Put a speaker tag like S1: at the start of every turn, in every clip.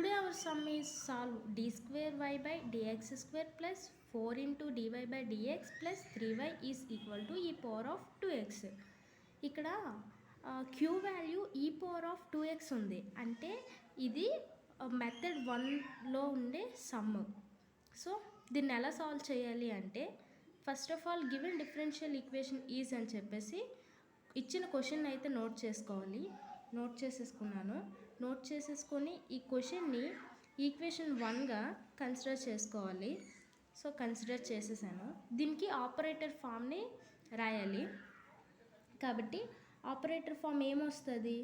S1: Today our sum is solve d square y by dx square plus 4 into dy by dx plus 3y is equal to e power of 2x. ఇక్కడ queue value e power of 2x ఉంది, అంటే ఇది method 1లో ఉండే some. So దీన్ని ఎలా solve చేయాలి అంటే, first of all given differential equation is అని చెప్పేసి ఇచ్చిన క్వశ్చన్ అయితే నోట్ చేసుకోవాలి. నోట్ చేసేసుకున్నాను. నోట్ చేసేసుకొని ఈ క్వశ్చన్ని ఈక్వేషన్ 1గా కన్సిడర్ చేసుకోవాలి. సో కన్సిడర్ చేసేసాను. దీనికి ఆపరేటర్ ఫామ్ని రాయాలి. కాబట్టి ఆపరేటర్ ఫామ్ ఏమొస్తుంది,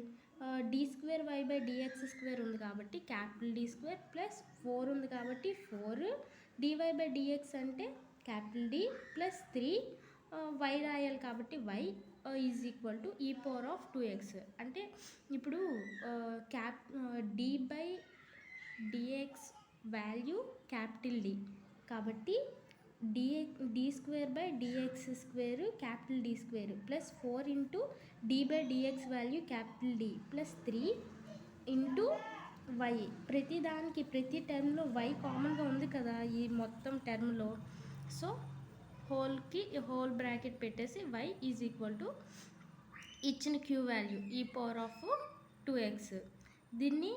S1: D square y by dx square ఉంది కాబట్టి క్యాపిటల్ డి స్క్వేర్ ప్లస్ 4 ఉంది కాబట్టి 4 డివై బై డిఎక్స్ అంటే క్యాపిటల్ డి ప్లస్ 3 వై రాయాలి కాబట్టి y is equal to e power of 2x. అంటే ఇప్పుడు d by dx value capital D కాబట్టి d square by dx square capital D square plus 4 into d by dx value capital D plus 3 into y. ప్రతిదానికి ప్రతి టర్మ్లో why కామన్గా ఉంది కదా ఈ మొత్తం టర్మ్లో. సో హోల్ బ్రాకెట్ పెట్టేసి y ఈజ్ ఈక్వల్ టు ఇచ్చిన Q value e power of 2x. దీన్ని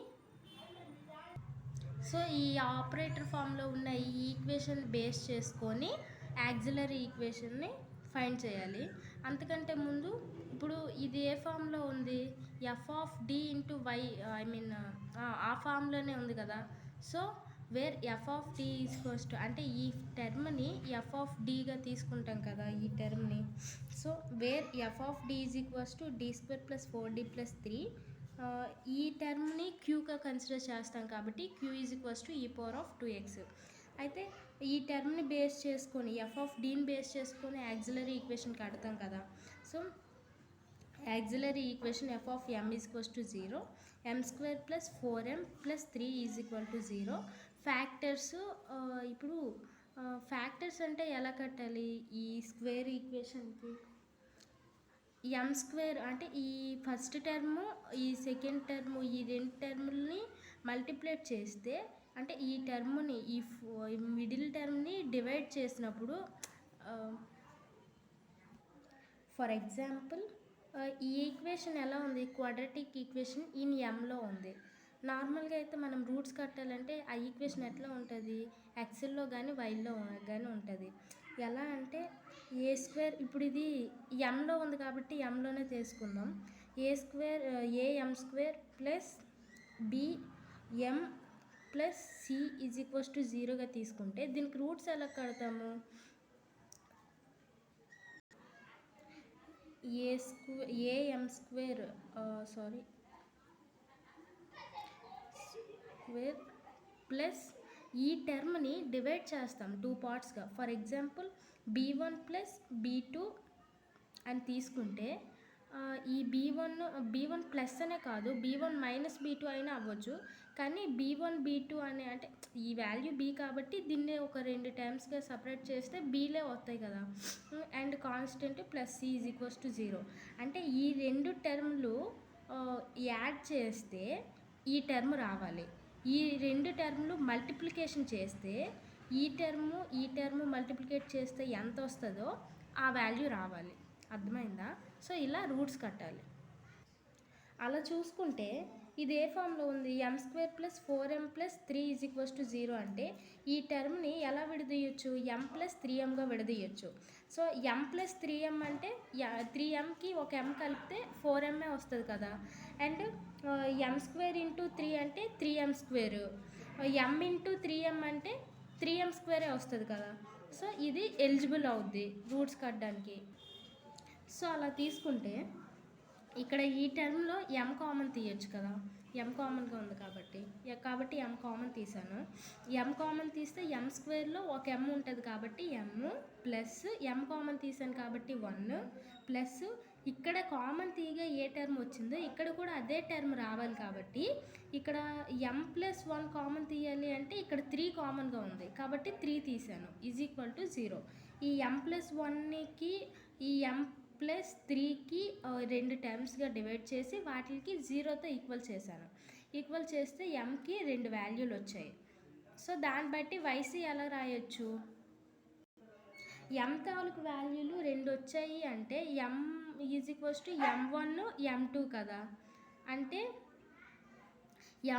S1: సో ఈ ఆపరేటర్ ఫామ్లో ఉన్న ఈ ఈక్వేషన్ బేస్ చేసుకొని యాక్సిలరీ ఈక్వేషన్ని ఫైండ్ చేయాలి. అంతకంటే ముందు ఇప్పుడు ఇది ఏ ఫామ్లో ఉంది, F of D into y, ఆ ఫామ్లోనే ఉంది కదా. So where F of D equals to, అంటే ఈ టర్మ్ని ఎఫ్ ఆఫ్ డిగా తీసుకుంటాం కదా ఈ టర్మ్ని. So where F of D is equals to D square plus 4d plus 3, ఈ టర్మ్ని క్యూగా కన్సిడర్ చేస్తాం కాబట్టి Q is equals to e power of 2x. అయితే ఈ టర్మ్ని బేస్ చేసుకొని ఎఫ్ ఆఫ్ డీని బేస్ చేసుకొని యాక్సిలరీ ఈక్వేషన్ కడతాం కదా. So auxiliary equation F of M is equals to 0, M square plus 4m plus 3 is equal to 0. Factors, ఇప్పుడు factors అంటే ఎలా కట్టాలి ఈ స్క్వేర్ ఈక్వేషన్కి, ఎమ్ స్క్వేర్ అంటే ఈ ఫస్ట్ టర్ము ఈ సెకండ్ టర్ము ఈ రెండు టర్ములని మల్టిప్లేట్ చేస్తే, అంటే ఈ టర్మ్ని ఈ మిడిల్ టర్మ్ని డివైడ్ చేసినప్పుడు, ఫర్ ఎగ్జాంపుల్ ఈ ఈక్వేషన్ ఎలా ఉంది, క్వాడ్రాటిక్ ఈక్వేషన్ ఇన్ ఎమ్లో ఉంది. నార్మల్గా అయితే మనం రూట్స్ కట్టాలంటే ఆ ఈక్వేషన్ ఎట్లా ఉంటుంది, ఎక్సెల్లో కానీ వైలో కానీ ఉంటుంది. ఎలా అంటే ఏ స్క్వేర్, ఇప్పుడు ఇది ఎమ్లో ఉంది కాబట్టి ఎమ్లోనే తీసుకుందాం. A m square plus b m plus c is equals to 0గా తీసుకుంటే దీనికి రూట్స్ ఎలా కడతాము, ఏఎం స్క్వేర్ స్క్వేర్ ప్లస్ ఈ టర్మ్ని డివైడ్ చేస్తాం 2 పార్ట్స్గా. For example b1 plus b2 అని తీసుకుంటే, ఈ b1 ప్లస్ అనే కాదు, b1 మైనస్ b2 అయినా అవ్వచ్చు. కానీ b1 b2 అనే అంటే ఈ వాల్యూ b కాబట్టి దీన్ని ఒక 2 టర్మ్స్గా సపరేట్ చేస్తే bలే వస్తాయి కదా. And constant plus c is equals to 0. అంటే ఈ 2 టర్మ్లు యాడ్ చేస్తే ఈ టర్మ్ రావాలి. ఈ 2 టర్మ్లు మల్టిప్లికేషన్ చేస్తే ఈ టర్ము మల్టిప్లికేట్ చేస్తే ఎంత వస్తుందో ఆ వాల్యూ రావాలి. అర్థమైందా? సో ఇలా రూట్స్ కట్టాలి. అలా చూసుకుంటే ఇది ఏ ఫామ్లో ఉంది, m square plus 4m plus 3 is equals to 0 అంటే ఈ టర్మ్ని ఎలా విడదీయచ్చు, m ప్లస్ 3mగా విడదీయచ్చు. సో m ప్లస్ 3m అంటే 3mకి ఒక m కలిపితే 4m వస్తుంది కదా. అండ్ m స్క్వేర్ ఇంటూ 3 అంటే 3m square, m into 3m అంటే 3m స్క్వేరే వస్తుంది కదా. సో ఇది ఎలిజిబుల్ అవుద్ది రూట్స్ కట్టడానికి. సో అలా తీసుకుంటే ఇక్కడ ఈ టర్మ్లో m కామన్ తీయచ్చు కదా, m కామన్గా ఉంది కాబట్టి m కామన్ తీసాను. m కామన్ తీస్తే m స్క్వేర్లో ఒక m ఉంటుంది కాబట్టి m ప్లస్ m కామన్ తీసాను కాబట్టి 1 ప్లస్ ఇక్కడ కామన్ తీయగా ఏ టర్మ్ వచ్చిందో ఇక్కడ కూడా అదే టర్మ్ రావాలి కాబట్టి ఇక్కడ m ప్లస్ 1 కామన్ తీయాలి అంటే ఇక్కడ 3 కామన్గా ఉంది కాబట్టి 3 తీసాను ఈజ్ ఈక్వల్ టు 0. ఈ m ప్లస్ 1కి ఈ m ప్లస్ 3కి 2 టర్మ్స్గా డివైడ్ చేసి వాటికి 0తో ఈక్వల్ చేశాను. ఈక్వల్ చేస్తే ఎంకి 2 వాల్యూలు వచ్చాయి. సో దాన్ని బట్టి వైసీ ఎలా రాయొచ్చు? ఎం తాలూకు వాల్యూలు 2 వచ్చాయి అంటే ఎం is equals to M1 M2 కదా. అంటే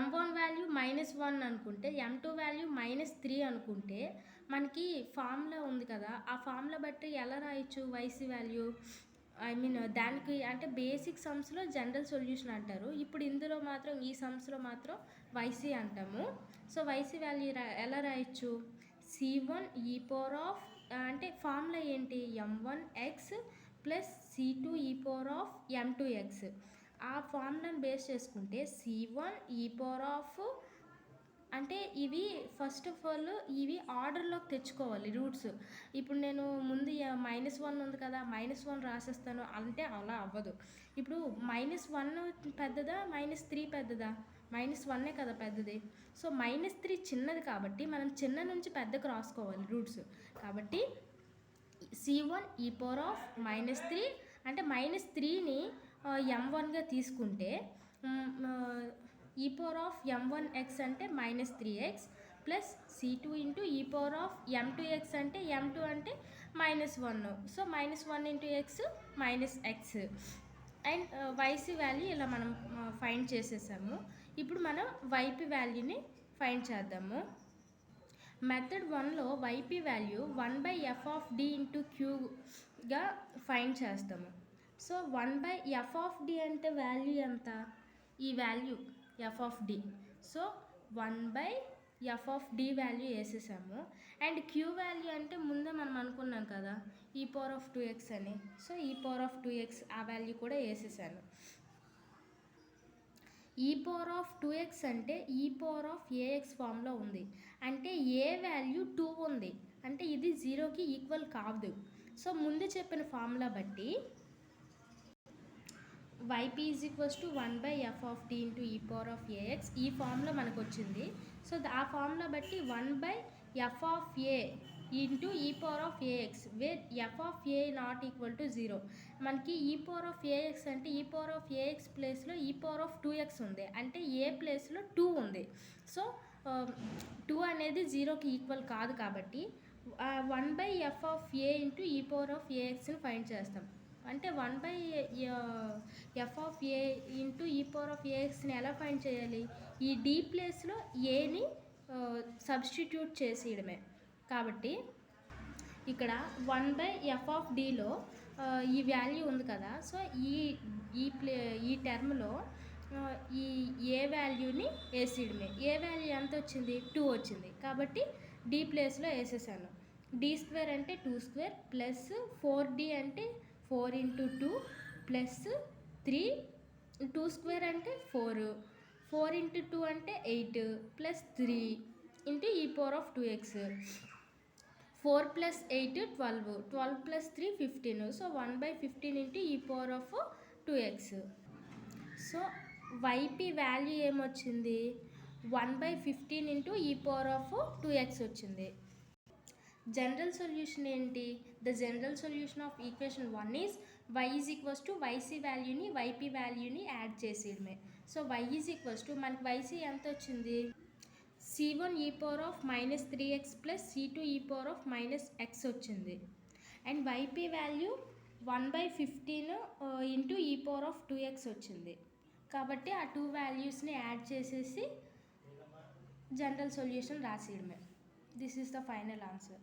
S1: M1 వాల్యూ -1 అనుకుంటే M2 వాల్యూ -3 అనుకుంటే మనకి ఫార్ములా ఉంది కదా, ఆ ఫార్ములా బట్టి ఎలా రాయొచ్చు వైసీ వాల్యూ? దానికి అంటే బేసిక్ సమ్స్లో జనరల్ సొల్యూషన్ అంటారు. ఇప్పుడు ఇందులో మాత్రం ఈ సమ్స్లో మాత్రం వైసీ అంటాము. సో వైసీ వాల్యూ ఎలా రాయొచ్చు? C1 e పవర్ ఆఫ్ అంటే ఫార్ములా ఏంటి? M1x plus C2 e power of M2x. ఆ ఫార్ములాని బేస్ చేసుకుంటే C1 e పవర్ ఆఫ్ అంటే ఇవి ఫస్ట్ ఆఫ్ ఆల్ ఇవి ఆర్డర్లోకి తెచ్చుకోవాలి రూట్స్. ఇప్పుడు నేను ముందు -1 ఉంది కదా, -1 రాసేస్తాను అంటే అలా అవ్వదు. ఇప్పుడు -1 పెద్దదా -3 పెద్దదా? -1 కదా పెద్దది. సో -3 చిన్నది కాబట్టి మనం చిన్న నుంచి పెద్దకు రాసుకోవాలి రూట్స్. కాబట్టి C1 e పవర్ ఆఫ్ -3 అంటే -3ని M1గా తీసుకుంటే e పవర్ ఆఫ్ M1x అంటే -3x plus C2 into e power of M2x అంటే M2 అంటే -1. So -1 into x -x. And y c value ఇలా మనం ఫైండ్ చేసేసాము. ఇప్పుడు మనం వైపీ వాల్యూని ఫైండ్ చేద్దాము. మెథడ్ 1లో y p value 1/f of d into క్యూగా ఫైండ్ చేస్తాము. సో 1/f ఆఫ్ d అంటే వాల్యూ ఎంత? ఈ value f of d. So 1/f of d value వేసేసాము. అండ్ క్యూ వాల్యూ అంటే ముందే మనం అనుకున్నాం కదా e పవర్ ఆఫ్ 2x అని. So e power of 2x ఆ వాల్యూ కూడా వేసేసాను. e పవర్ ఆఫ్ 2x అంటే e పవర్ ఆఫ్ ax ఫామ్లో ఉంది. అంటే a వాల్యూ 2 ఉంది, అంటే ఇది 0కి ఈక్వల్ కాదు. సో ముందు చెప్పిన ఫార్ములా బట్టి yp is equals to 1/f of d into e power of ax ఈ ఫార్ములా మనకు వచ్చింది. సో ఆ ఫార్ములా బట్టి 1/f of a into e power of ax where f of a not equal to 0. మనకి e పవర్ ఆఫ్ ax అంటే e power of ax ప్లేస్లో e power of 2x ఉంది, అంటే a ప్లేస్లో 2 ఉంది. సో 2 అనేది 0కి ఈక్వల్ కాదు కాబట్టి 1/f of a into e power of axని ఫైండ్ చేస్తాం. అంటే 1/f of a into e power of axని ఎలా ఫైండ్ చేయాలి? ఈ d ప్లేస్లో ఏని సబ్స్టిట్యూట్ చేసేయడమే. కాబట్టి ఇక్కడ 1/f ఆఫ్ dలో ఈ వాల్యూ ఉంది కదా. సో ఈ టర్మ్లో ఈ ఏ వాల్యూని వేసేయడమే. ఏ వాల్యూ ఎంత వచ్చింది? 2 వచ్చింది కాబట్టి d ప్లేస్లో వేసేసాను. d² అంటే 2² ప్లస్ 4d అంటే 4 ఇంటూ 2 ప్లస్ 3 2² అంటే 4 4 ఇంటూ 2 అంటే 8 plus 3 into e power of 2x 4 plus 8 12 12 plus 3 15. So 1/15 into e power of 2x. So y p value ఏమొచ్చింది? 1/15 into e power of 2x వచ్చింది. జనరల్ సొల్యూషన్ ఏంటి? The general solution of equation 1 is y is equals to y c వాల్యూని y p వాల్యూని add చేసేయడమే. So y is equals to మనకి y c ఎంత వచ్చింది? C1 e power of -3x plus C2 e power of -x వచ్చింది. And y p value 1/15 into e power of 2x వచ్చింది. కాబట్టి ఆ 2 వాల్యూస్ని యాడ్ చేసేసి జనరల్ సొల్యూషన్ రాసేయడమే. This is the final answer.